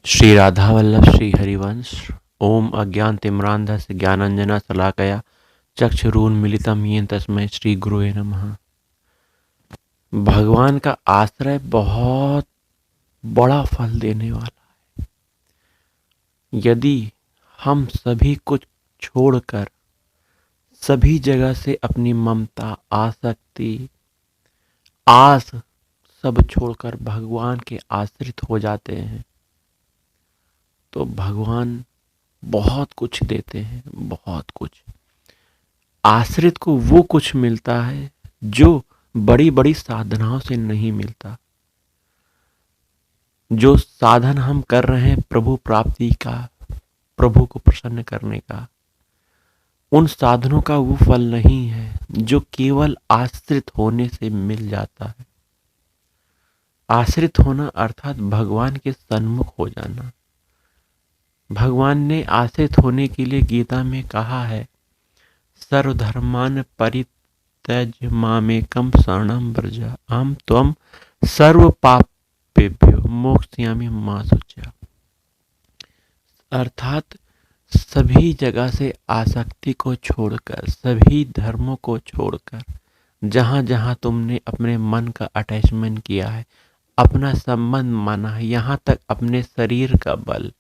श्री राधा वल्लभ श्री हरिवंश। ओम अज्ञानतिम्रान्धस्य ज्ञानांजना शलाकया चक्षुरुन्मीलितं येन तस्मै श्री गुरुवे नमः। भगवान का आश्रय बहुत बड़ा फल देने वाला है। यदि हम सभी कुछ छोड़कर, सभी जगह से अपनी ममता, आसक्ति, आस सब छोड़कर भगवान के आश्रित हो जाते हैं तो भगवान बहुत कुछ देते हैं, बहुत कुछ। आश्रित को वो कुछ मिलता है जो बड़ी बड़ी साधनाओं से नहीं मिलता। जो साधन हम कर रहे हैं प्रभु प्राप्ति का, प्रभु को प्रसन्न करने का, उन साधनों का वो फल नहीं है जो केवल आश्रित होने से मिल जाता है। आश्रित होना अर्थात भगवान के सन्मुख हो जाना। भगवान ने आश्रित होने के लिए गीता में कहा है, सर्वधर्मान परित्यज्य मामेकं शरणं व्रज अहं त्वं सर्व पापेभ्यो मोक्षयिष्यामि मा शुचः। अर्थात सभी जगह से आसक्ति को छोड़कर, सभी धर्मों को छोड़कर, जहाँ जहाँ तुमने अपने मन का अटैचमेंट किया है, अपना संबंध माना है, यहाँ तक अपने शरीर का बल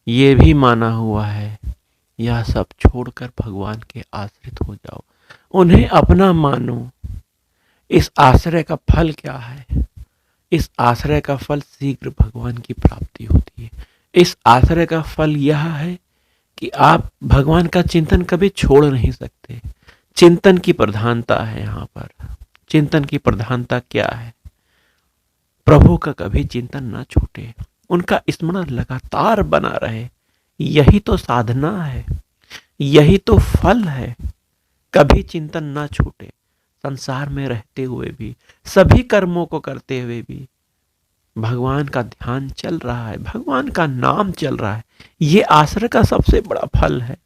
ये भी माना हुआ है, यह सब छोड़कर भगवान के आश्रित हो जाओ, उन्हें अपना मानो। इस आश्रय का फल क्या है? इस आश्रय का फल शीघ्र भगवान की प्राप्ति होती है। इस आश्रय का फल यह है कि आप भगवान का चिंतन कभी छोड़ नहीं सकते। चिंतन की प्रधानता है यहाँ पर। चिंतन की प्रधानता क्या है? प्रभु का कभी चिंतन ना छूटे, उनका स्मरण लगातार बना रहे। यही तो साधना है, यही तो फल है। कभी चिंतन ना छूटे, संसार में रहते हुए भी, सभी कर्मों को करते हुए भी भगवान का ध्यान चल रहा है, भगवान का नाम चल रहा है। ये आश्रय का सबसे बड़ा फल है।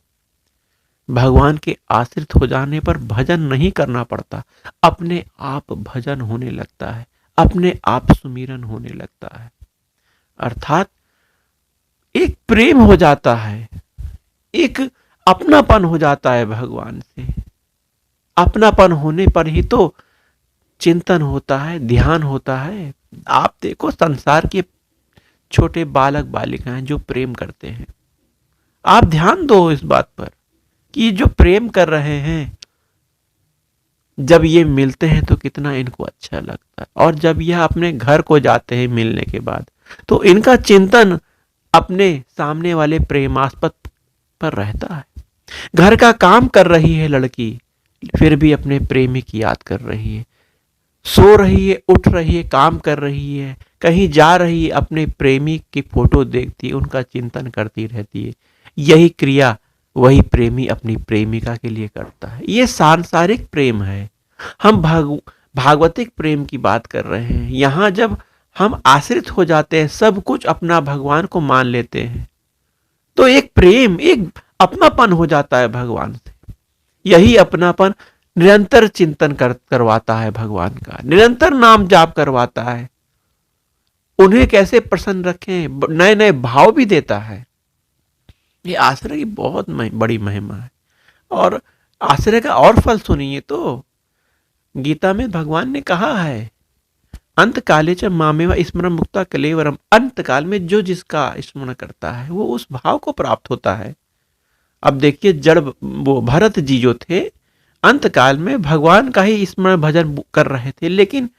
भगवान के आश्रित हो जाने पर भजन नहीं करना पड़ता, अपने आप भजन होने लगता है, अपने आप सुमिरन होने लगता है। अर्थात एक प्रेम हो जाता है, एक अपनापन हो जाता है भगवान से। अपनापन होने पर ही तो चिंतन होता है, ध्यान होता है। आप देखो संसार के छोटे बालक बालिकाएं जो प्रेम करते हैं, आप ध्यान दो इस बात पर कि जो प्रेम कर रहे हैं, जब ये मिलते हैं तो कितना इनको अच्छा लगता है, और जब यह अपने घर को जाते हैं मिलने के बाद तो इनका चिंतन अपने सामने वाले प्रेमास्पद पर रहता है। घर का काम कर रही है लड़की, फिर भी अपने प्रेमी की याद कर रही है। सो रही है, उठ रही है, काम कर रही है, कहीं जा रही है, अपने प्रेमी की फोटो देखती है, उनका चिंतन करती रहती है। यही क्रिया वही प्रेमी अपनी प्रेमिका के लिए करता है। ये सांसारिक प्रेम है। हम भागवतिक प्रेम की बात कर रहे हैं। यहाँ जब हम आश्रित हो जाते हैं, सब कुछ अपना भगवान को मान लेते हैं, तो एक प्रेम, एक अपनापन हो जाता है भगवान से। यही अपनापन निरंतर चिंतन करवाता है भगवान का, निरंतर नाम जाप करवाता है। उन्हें कैसे प्रसन्न रखें, नए नए भाव भी देता है। ये आश्रय की बहुत बड़ी महिमा है। और आश्रय का और फल सुनिए तो गीता में भगवान ने कहा है, अंत काले च मामेव स्मरण मुक्ता कलेवरम। अंत काल में जो जिसका स्मरण करता है वो उस भाव को प्राप्त होता है। अब देखिए, जड़ वो भरत जी जो थे, अंत काल में भगवान का ही स्मरण भजन कर रहे थे, लेकिन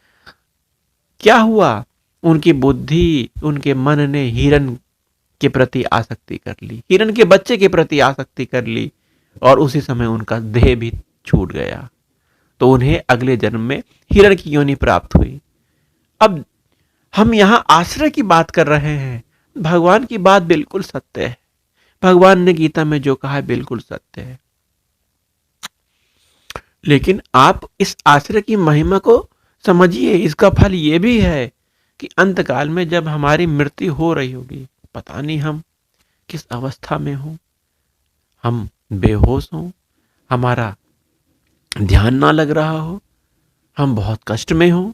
क्या हुआ? उनकी बुद्धि, उनके मन ने हिरण के प्रति आसक्ति कर ली, हिरण के बच्चे के प्रति आसक्ति कर ली, और उसी समय उनका देह भी छूट गया। तो उन्हें अगले जन्म में हिरण की योनि प्राप्त हुई। अब हम यहां आश्रय की बात कर रहे हैं। भगवान की बात बिल्कुल सत्य है। भगवान ने गीता में जो कहा है बिल्कुल सत्य है। लेकिन आप इस आश्रय की महिमा को समझिए। इसका फल ये भी है कि अंत काल में जब हमारी मृत्यु हो रही होगी, पता नहीं हम किस अवस्था में हो, हम बेहोश हों, हमारा ध्यान ना लग रहा हो, हम बहुत कष्ट में हो।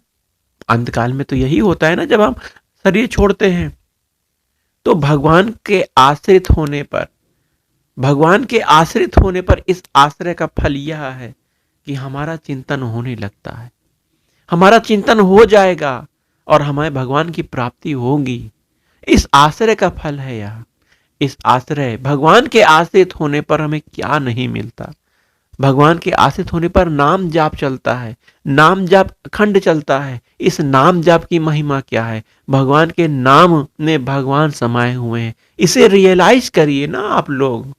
अंतकाल में तो यही होता है ना, जब हम शरीर छोड़ते हैं तो भगवान के आश्रित होने पर इस आश्रय का फल यह है कि हमारा चिंतन होने लगता है, हमारा चिंतन हो जाएगा और हमें भगवान की प्राप्ति होगी। इस आश्रय का फल है यह। इस आश्रय भगवान के आश्रित होने पर हमें क्या नहीं मिलता। भगवान के आश्रित होने पर नाम जाप चलता है, नाम जाप अखंड चलता है। इस नाम जाप की महिमा क्या है? भगवान के नाम में भगवान समाये हुए हैं। इसे रियलाइज करिए ना आप लोग।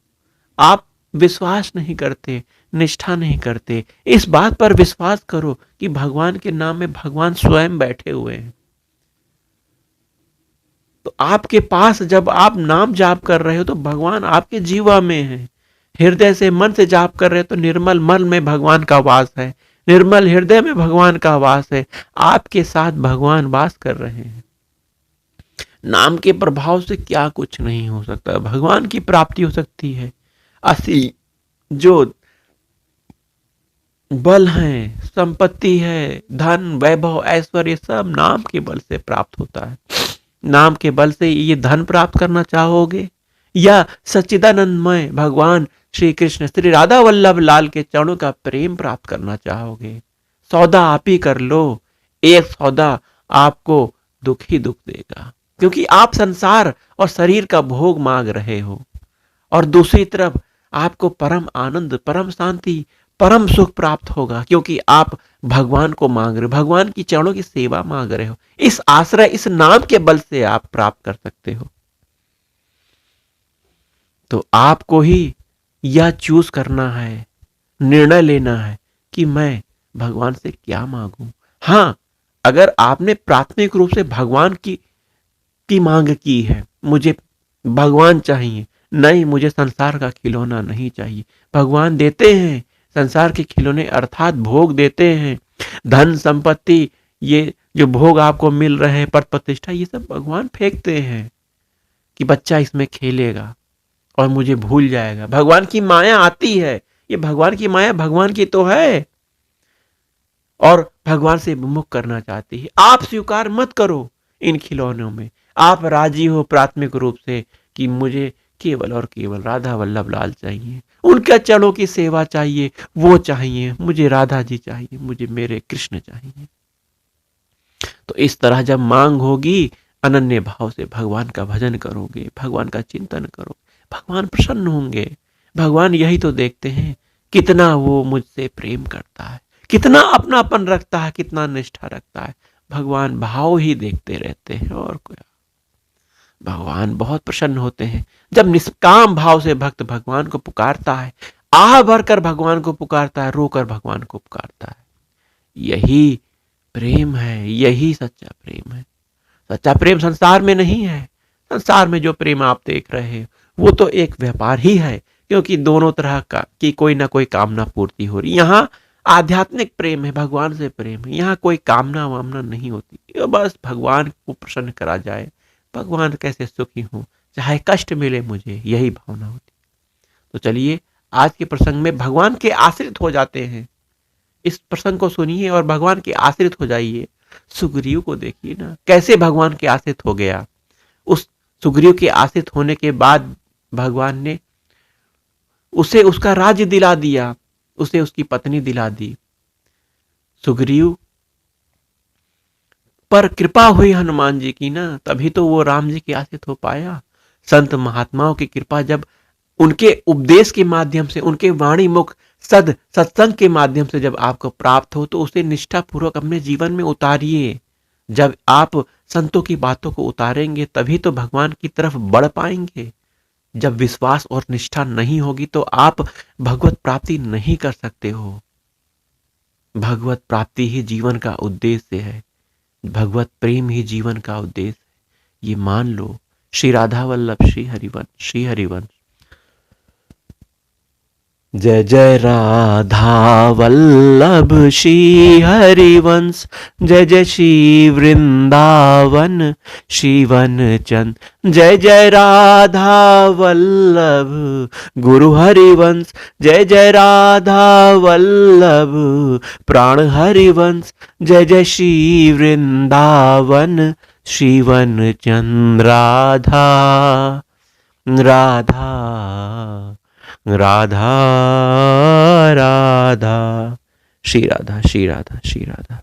आप विश्वास नहीं करते, निष्ठा नहीं करते। इस बात पर विश्वास करो कि भगवान के नाम में भगवान स्वयं बैठे हुए हैं। तो आपके पास जब आप नाम जाप कर रहे हो तो भगवान आपके जीवा में है। हृदय से मन से जाप कर रहे हो तो निर्मल मन में भगवान का वास है, निर्मल हृदय में भगवान का वास है। आपके साथ भगवान वास कर रहे हैं। नाम के प्रभाव से क्या कुछ नहीं हो सकता, भगवान की प्राप्ति हो सकती है। असली जो बल है, संपत्ति है, धन वैभव ऐश्वर्य सब नाम के बल से प्राप्त होता है। नाम के बल से ये धन प्राप्त करना चाहोगे या सच्चिदानंदमय भगवान श्री कृष्ण श्री राधा वल्लभ लाल के चरणों का प्रेम प्राप्त करना चाहोगे? सौदा आप ही कर लो। एक सौदा आपको दुख ही दुख देगा, क्योंकि आप संसार और शरीर का भोग मांग रहे हो, और दूसरी तरफ आपको परम आनंद, परम शांति, परम सुख प्राप्त होगा, क्योंकि आप भगवान को मांग रहे हो, भगवान की चरणों की सेवा मांग रहे हो। इस आश्रय, इस नाम के बल से आप प्राप्त कर सकते हो। तो आपको ही यह चूज करना है, निर्णय लेना है कि मैं भगवान से क्या मांगूं। हाँ, अगर आपने प्राथमिक रूप से भगवान की मांग की है, मुझे भगवान चाहिए, नहीं मुझे संसार का खिलौना नहीं चाहिए। भगवान देते हैं संसार के खिलौने, अर्थात भोग देते हैं, धन संपत्ति, ये जो भोग आपको मिल रहे हैं, पद प्रतिष्ठा, ये सब भगवान फेंकते हैं कि बच्चा इसमें खेलेगा और मुझे भूल जाएगा। भगवान की माया आती है, ये भगवान की माया भगवान की तो है और भगवान से विमुख करना चाहती है। आप स्वीकार मत करो इन खिलौनों में। आप राजी हो प्राथमिक रूप से कि मुझे केवल और केवल राधा वल्लभ लाल चाहिए, उनके चरणों की सेवा चाहिए, वो चाहिए, मुझे राधा जी चाहिए, मुझे मेरे कृष्ण चाहिए। तो इस तरह जब मांग होगी, अनन्य भाव से भगवान का भजन करोगे, भगवान का चिंतन करो, भगवान प्रसन्न होंगे। भगवान यही तो देखते हैं कितना वो मुझसे प्रेम करता है, कितना अपनापन रखता है, कितना निष्ठा रखता है। भगवान भाव ही देखते रहते हैं और क्या। भगवान बहुत प्रसन्न होते हैं जब निष्काम भाव से भक्त भगवान को पुकारता है, आह भरकर भगवान को पुकारता है, रोकर भगवान को पुकारता है। यही प्रेम है, यही सच्चा प्रेम है। सच्चा प्रेम संसार में नहीं है। संसार में जो प्रेम आप देख रहे हैं वो तो एक व्यापार ही है, क्योंकि दोनों तरह का की कोई ना कोई कामना पूर्ति हो रही। यहाँ आध्यात्मिक प्रेम है, भगवान से प्रेम है, यहाँ कोई कामना वामना नहीं होती। बस भगवान को प्रसन्न करा जाए, भगवान कैसे सुखी हूं, चाहे कष्ट मिले मुझे, यही भावना होती। तो चलिए आज के प्रसंग में भगवान के आश्रित हो जाते हैं। इस प्रसंग को सुनिए और भगवान के आश्रित हो जाइए। सुग्रीव को देखिए ना, कैसे भगवान के आश्रित हो गया। उस सुग्रीव के आश्रित होने के बाद भगवान ने उसे उसका राज्य दिला दिया, उसे उसकी पत्नी दिला दी। सुग्रीव पर कृपा हुई हनुमान जी की ना, तभी तो वो राम जी के आश्रित हो पाया। संत महात्माओं की कृपा जब उनके उपदेश के माध्यम से, उनके वाणी मुख सत्संग के माध्यम से जब आपको प्राप्त हो, तो उसे निष्ठा पूर्वक अपने जीवन में उतारिए। जब आप संतों की बातों को उतारेंगे तभी तो भगवान की तरफ बढ़ पाएंगे। जब विश्वास और निष्ठा नहीं होगी तो आप भगवत प्राप्ति नहीं कर सकते हो। भगवत प्राप्ति ही जीवन का उद्देश्य है, भगवत प्रेम ही जीवन का उद्देश्य है, ये मान लो। श्री राधा वल्लभ श्री हरिवंश, श्री हरिवंश। जय जय राधा वल्लभ श्री हरिवंश, जय जय श्री वृंदावन श्रीवन चंद। जय जय राधा वल्लभ गुरु हरिवंश, जय जय राधा वल्लभ प्राण हरिवंश। जय जय श्री वृंदावन श्रीवन चंद्र राधा, राधा राधा राधा, श्री राधा श्री राधा श्री राधा।